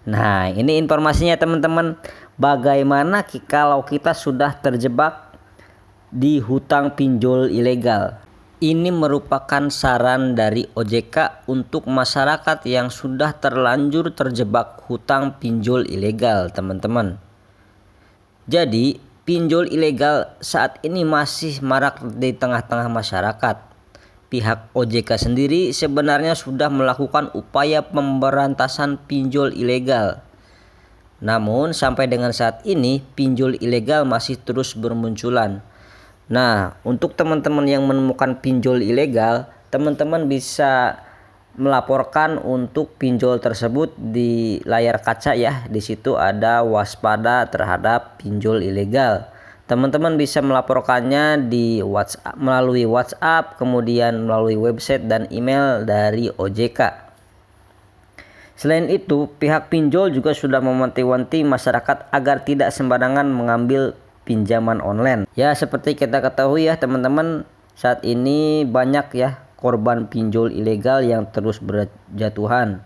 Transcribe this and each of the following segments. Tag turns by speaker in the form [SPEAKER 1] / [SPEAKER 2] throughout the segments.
[SPEAKER 1] Nah, ini informasinya teman-teman. Bagaimana kalau kita sudah terjebak di hutang pinjol ilegal? Ini merupakan saran dari OJK untuk masyarakat yang sudah terlanjur terjebak hutang pinjol ilegal, teman-teman. Jadi, pinjol ilegal saat ini masih marak di tengah-tengah masyarakat. Pihak OJK sendiri sebenarnya sudah melakukan upaya pemberantasan pinjol ilegal. Namun sampai dengan saat ini pinjol ilegal masih terus bermunculan. Nah, untuk teman-teman yang menemukan pinjol ilegal, teman-teman bisa melaporkan untuk pinjol tersebut di layar kaca ya. Di situ ada waspada terhadap pinjol ilegal. Teman-teman bisa melaporkannya di WhatsApp, melalui WhatsApp, kemudian melalui website dan email dari OJK. Selain itu, pihak pinjol juga sudah mewanti-wanti masyarakat agar tidak sembarangan mengambil pinjaman online. Ya, seperti kita ketahui ya teman-teman, saat ini banyak ya korban pinjol ilegal yang terus berjatuhan.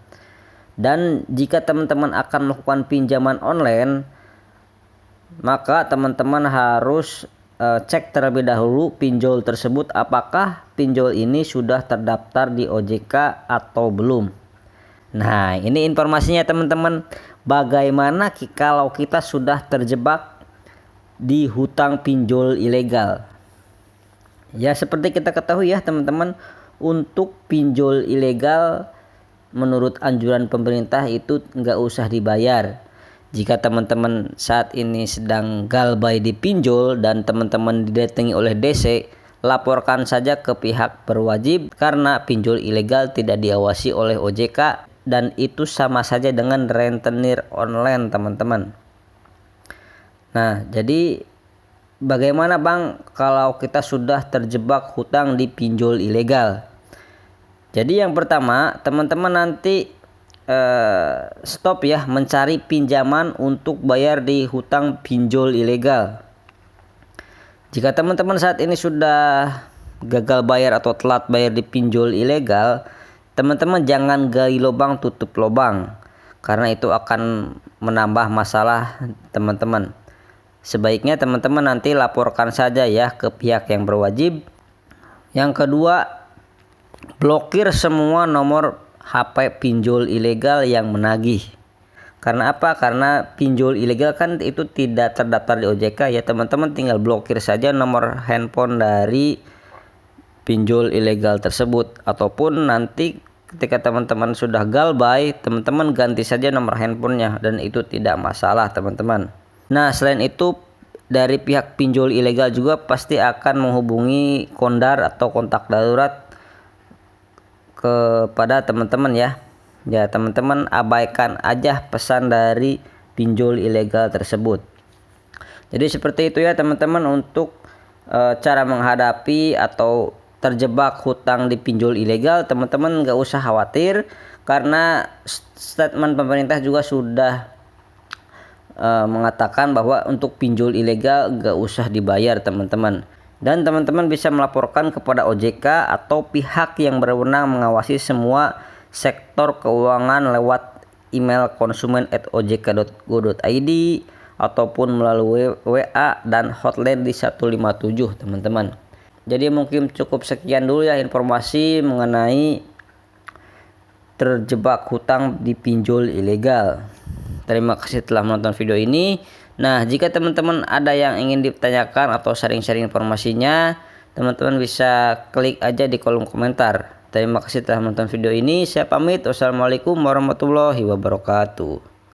[SPEAKER 1] Dan jika teman-teman akan melakukan pinjaman online, maka teman-teman harus cek terlebih dahulu pinjol tersebut apakah pinjol ini sudah terdaftar di OJK atau belum. Nah, ini informasinya teman-teman. Bagaimana kalau kita sudah terjebak di hutang pinjol ilegal? Ya, seperti kita ketahui ya teman-teman, untuk pinjol ilegal menurut anjuran pemerintah itu nggak usah dibayar. Jika teman-teman saat ini sedang galbay di pinjol dan teman-teman didatangi oleh DC, laporkan saja ke pihak berwajib karena pinjol ilegal tidak diawasi oleh OJK dan itu sama saja dengan rentenir online teman-teman. Nah, jadi bagaimana Bang kalau kita sudah terjebak hutang di pinjol ilegal? Jadi yang pertama, teman-teman nanti stop ya mencari pinjaman untuk bayar di hutang pinjol ilegal. Jika teman-teman saat ini sudah gagal bayar atau telat bayar di pinjol ilegal, teman-teman jangan gali lubang tutup lubang, karena itu akan menambah masalah teman-teman. Sebaiknya teman-teman nanti laporkan saja ya ke pihak yang berwajib. Yang kedua, blokir semua nomor HP pinjol ilegal yang menagih. Karena apa? Karena pinjol ilegal kan itu tidak terdaftar di OJK ya teman-teman, tinggal blokir saja nomor handphone dari pinjol ilegal tersebut. Ataupun nanti ketika teman-teman sudah galbay, teman-teman ganti saja nomor handphonenya dan itu tidak masalah teman-teman. Nah, selain itu dari pihak pinjol ilegal juga pasti akan menghubungi kondar atau kontak darurat kepada teman-teman ya. Ya, teman-teman abaikan aja pesan dari pinjol ilegal tersebut. Jadi seperti itu ya teman-teman untuk cara menghadapi atau terjebak hutang di pinjol ilegal. Teman-teman nggak usah khawatir karena statement pemerintah juga sudah mengatakan bahwa untuk pinjol ilegal nggak usah dibayar teman-teman. Dan teman-teman bisa melaporkan kepada OJK atau pihak yang berwenang mengawasi semua sektor keuangan lewat email konsumen@ojk.go.id ataupun melalui WA dan hotline di 157 teman-teman. Jadi mungkin cukup sekian dulu ya informasi mengenai terjebak hutang di pinjol ilegal. Terima kasih telah menonton video ini. Nah, jika teman-teman ada yang ingin ditanyakan atau sharing-sharing informasinya, teman-teman bisa klik aja di kolom komentar. Terima kasih telah menonton video ini. Saya pamit. Wassalamualaikum warahmatullahi wabarakatuh.